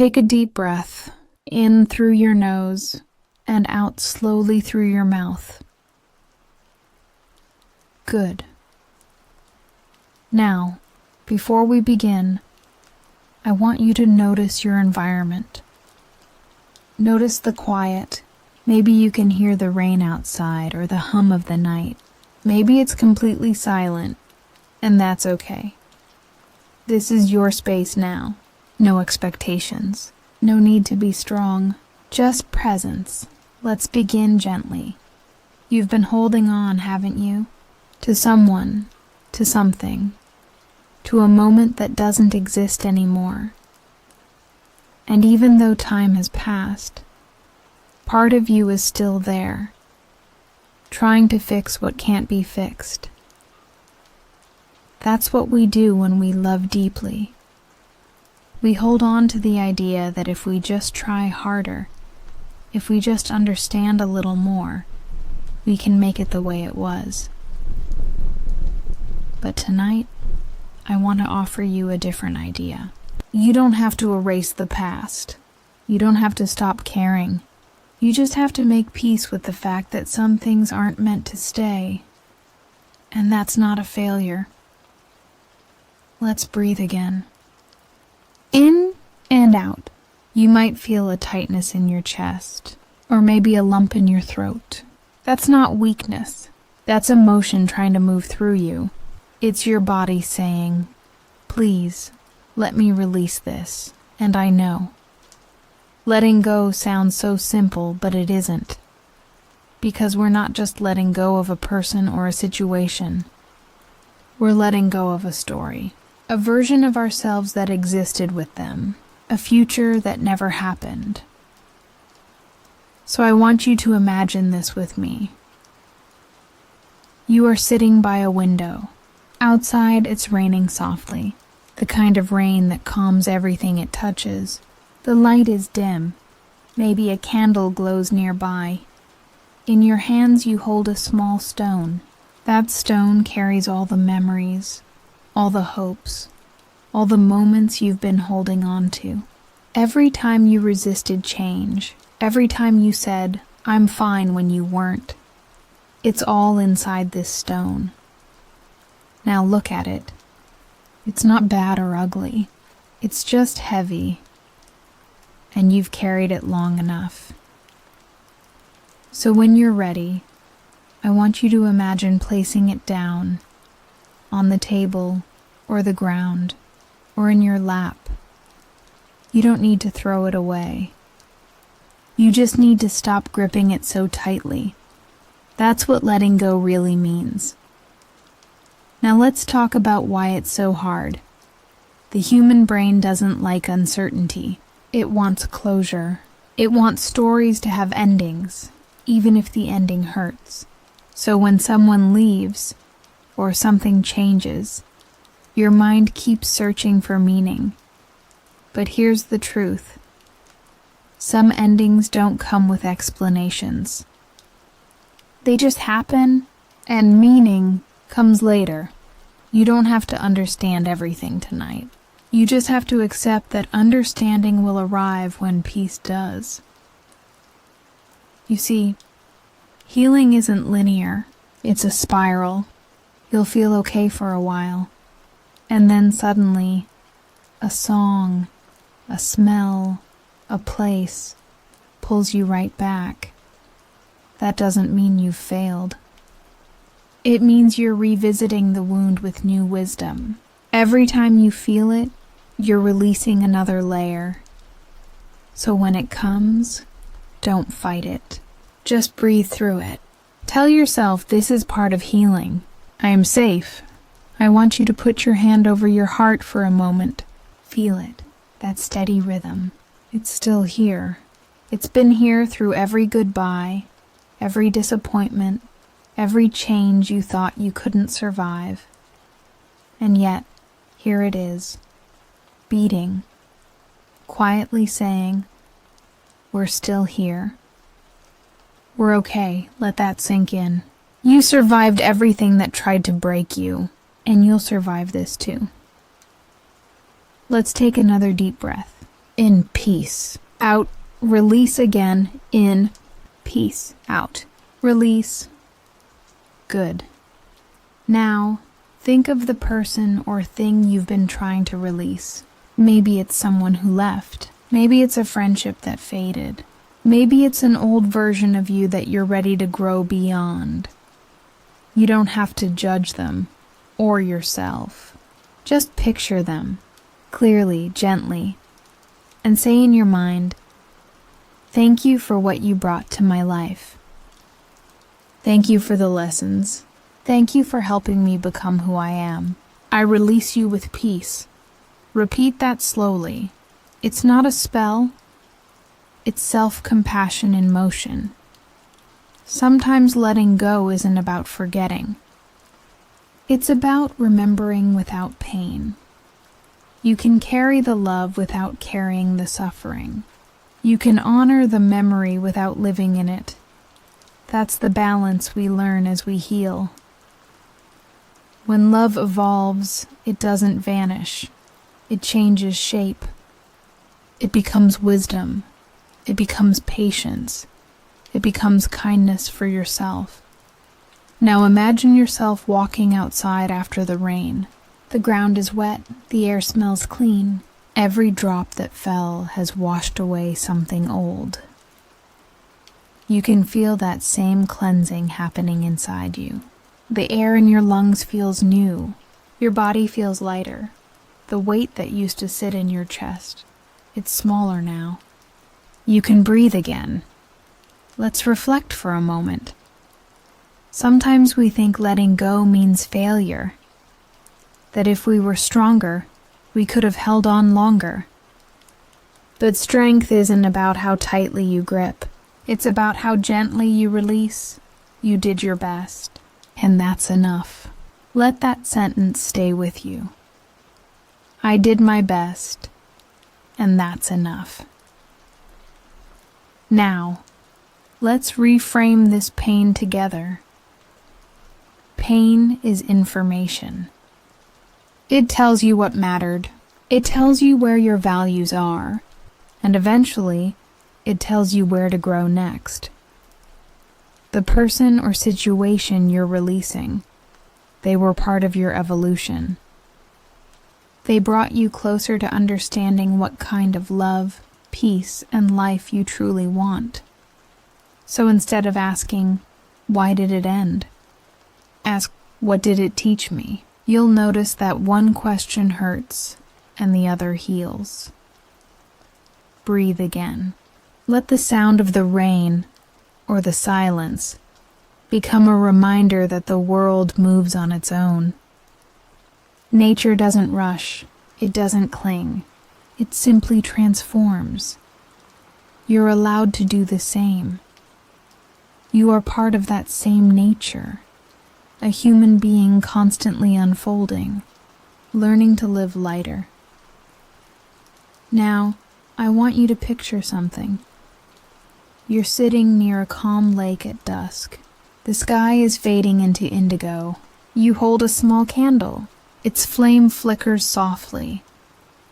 Take a deep breath, in through your nose and out slowly through your mouth. Good. Now, before we begin, I want you to notice your environment. Notice the quiet. Maybe you can hear the rain outside or the hum of the night. Maybe it's completely silent, and that's okay. This is your space now. No expectations. No need to be strong. Just presence. Let's begin gently. You've been holding on, haven't you? To someone, to something, to a moment that doesn't exist anymore. And even though time has passed, part of you is still there, trying to fix what can't be fixed. That's what we do when we love deeply. We hold on to the idea that if we just try harder, if we just understand a little more, we can make it the way it was. But tonight, I want to offer you a different idea. You don't have to erase the past. You don't have to stop caring. You just have to make peace with the fact that some things aren't meant to stay. And that's not a failure. Let's breathe again. In and out. You might feel a tightness in your chest, or maybe a lump in your throat. That's not weakness. That's emotion trying to move through you. It's your body saying, please, let me release this, and I know. Letting go sounds so simple, but it isn't. Because we're not just letting go of a person or a situation. We're letting go of a story. A version of ourselves that existed with them. A future that never happened. So I want you to imagine this with me. You are sitting by a window. Outside, it's raining softly. The kind of rain that calms everything it touches. The light is dim. Maybe a candle glows nearby. In your hands you hold a small stone. That stone carries all the memories, all the hopes, all the moments you've been holding on to. Every time you resisted change, every time you said, I'm fine when you weren't, it's all inside this stone. Now look at it. It's not bad or ugly. It's just heavy. And you've carried it long enough. So when you're ready, I want you to imagine placing it down, on the table, or the ground, or in your lap. You don't need to throw it away. You just need to stop gripping it so tightly. That's what letting go really means. Now let's talk about why it's so hard. The human brain doesn't like uncertainty. It wants closure. It wants stories to have endings, even if the ending hurts. So when someone leaves, or something changes, your mind keeps searching for meaning. But here's the truth. Some endings don't come with explanations. They just happen, and meaning comes later. You don't have to understand everything tonight. You just have to accept that understanding will arrive when peace does. You see, healing isn't linear. It's a spiral. You'll feel okay for a while. And then suddenly, a song, a smell, a place pulls you right back. That doesn't mean you've failed. It means you're revisiting the wound with new wisdom. Every time you feel it, you're releasing another layer. So when it comes, don't fight it. Just breathe through it. Tell yourself this is part of healing. I am safe. I want you to put your hand over your heart for a moment. Feel it, that steady rhythm. It's still here. It's been here through every goodbye, every disappointment, every change you thought you couldn't survive. And yet, here it is, beating, quietly saying, we're still here. We're okay, let that sink in. You survived everything that tried to break you, and you'll survive this too. Let's take another deep breath. In. Peace. Out. Release again. In. Peace. Out. Release. Good. Now, think of the person or thing you've been trying to release. Maybe it's someone who left. Maybe it's a friendship that faded. Maybe it's an old version of you that you're ready to grow beyond. You don't have to judge them or yourself. Just picture them, clearly, gently, and say in your mind, "Thank you for what you brought to my life. Thank you for the lessons. Thank you for helping me become who I am. I release you with peace." Repeat that slowly. It's not a spell. It's self-compassion in motion. Sometimes letting go isn't about forgetting. It's about remembering without pain. You can carry the love without carrying the suffering. You can honor the memory without living in it. That's the balance we learn as we heal. When love evolves, it doesn't vanish. It changes shape. It becomes wisdom. It becomes patience. It becomes kindness for yourself. Now imagine yourself walking outside after the rain. The ground is wet. The air smells clean. Every drop that fell has washed away something old. You can feel that same cleansing happening inside you. The air in your lungs feels new. Your body feels lighter. The weight that used to sit in your chest, it's smaller now. You can breathe again. Let's reflect for a moment. Sometimes we think letting go means failure. That if we were stronger, we could have held on longer. But strength isn't about how tightly you grip. It's about how gently you release. You did your best, and that's enough. Let that sentence stay with you. I did my best, and that's enough. Now, let's reframe this pain together. Pain is information. It tells you what mattered. It tells you where your values are, and eventually, it tells you where to grow next. The person or situation you're releasing, they were part of your evolution. They brought you closer to understanding what kind of love, peace, and life you truly want. So instead of asking, "Why did it end?" ask, "What did it teach me?" You'll notice that one question hurts and the other heals. Breathe again. Let the sound of the rain, or the silence, become a reminder that the world moves on its own. Nature doesn't rush, it doesn't cling, it simply transforms. You're allowed to do the same. You are part of that same nature, a human being constantly unfolding, learning to live lighter. Now, I want you to picture something. You're sitting near a calm lake at dusk. The sky is fading into indigo. You hold a small candle. Its flame flickers softly,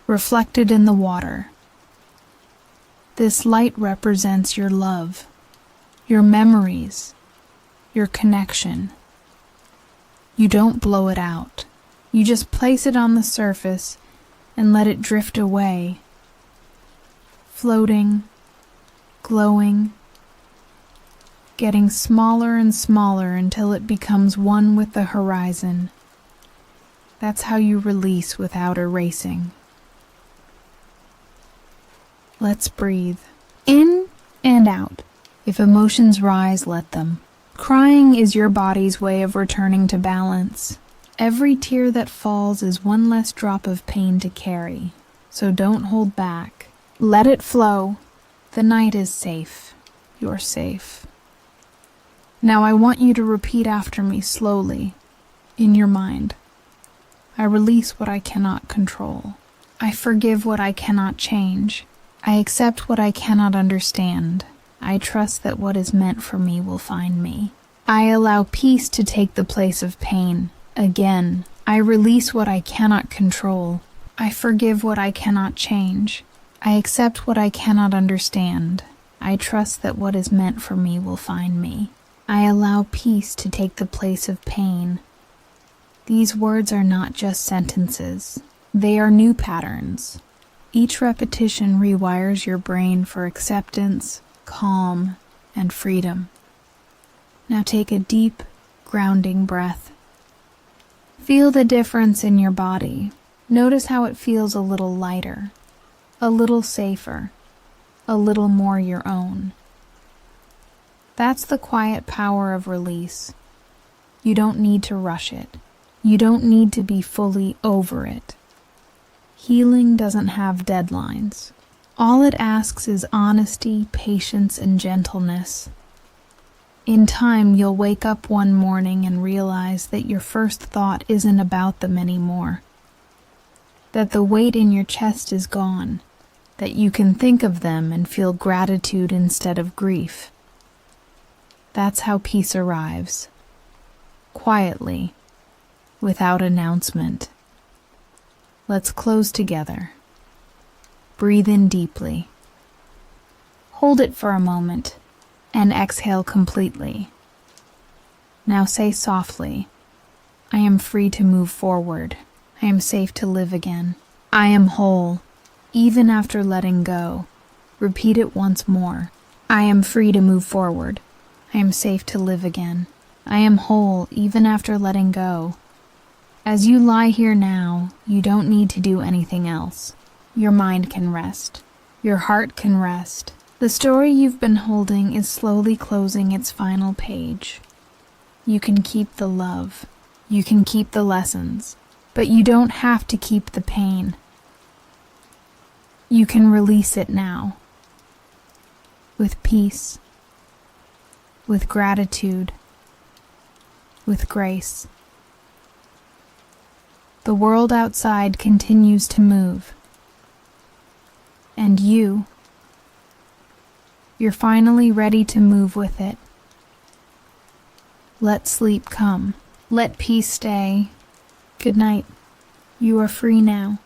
reflected in the water. This light represents your love, your memories, your connection. You don't blow it out. You just place it on the surface and let it drift away, floating, glowing, getting smaller and smaller until it becomes one with the horizon. That's how you release without erasing. Let's breathe. In and out. If emotions rise, let them. Crying is your body's way of returning to balance. Every tear that falls is one less drop of pain to carry. So don't hold back. Let it flow. The night is safe. You're safe. Now I want you to repeat after me slowly, in your mind. I release what I cannot control. I forgive what I cannot change. I accept what I cannot understand. I trust that what is meant for me will find me. I allow peace to take the place of pain. Again, I release what I cannot control. I forgive what I cannot change. I accept what I cannot understand. I trust that what is meant for me will find me. I allow peace to take the place of pain. These words are not just sentences. They are new patterns. Each repetition rewires your brain for acceptance, calm, and freedom. Now take a deep, grounding breath. Feel the difference in your body. Notice how it feels a little lighter, a little safer, a little more your own. That's the quiet power of release. You don't need to rush it. You don't need to be fully over it. Healing doesn't have deadlines. All it asks is honesty, patience, and gentleness. In time, you'll wake up one morning and realize that your first thought isn't about them anymore. That the weight in your chest is gone. That you can think of them and feel gratitude instead of grief. That's how peace arrives. Quietly, without announcement. Let's close together. Breathe in deeply. Hold it for a moment and exhale completely. Now say softly, I am free to move forward. I am safe to live again. I am whole, even after letting go. Repeat it once more. I am free to move forward. I am safe to live again. I am whole, even after letting go. As you lie here now, you don't need to do anything else. Your mind can rest. Your heart can rest. The story you've been holding is slowly closing its final page. You can keep the love. You can keep the lessons. But you don't have to keep the pain. You can release it now. With peace. With gratitude. With grace. The world outside continues to move. And you're finally ready to move with it. Let sleep come. Let peace stay. Good night. You are free now.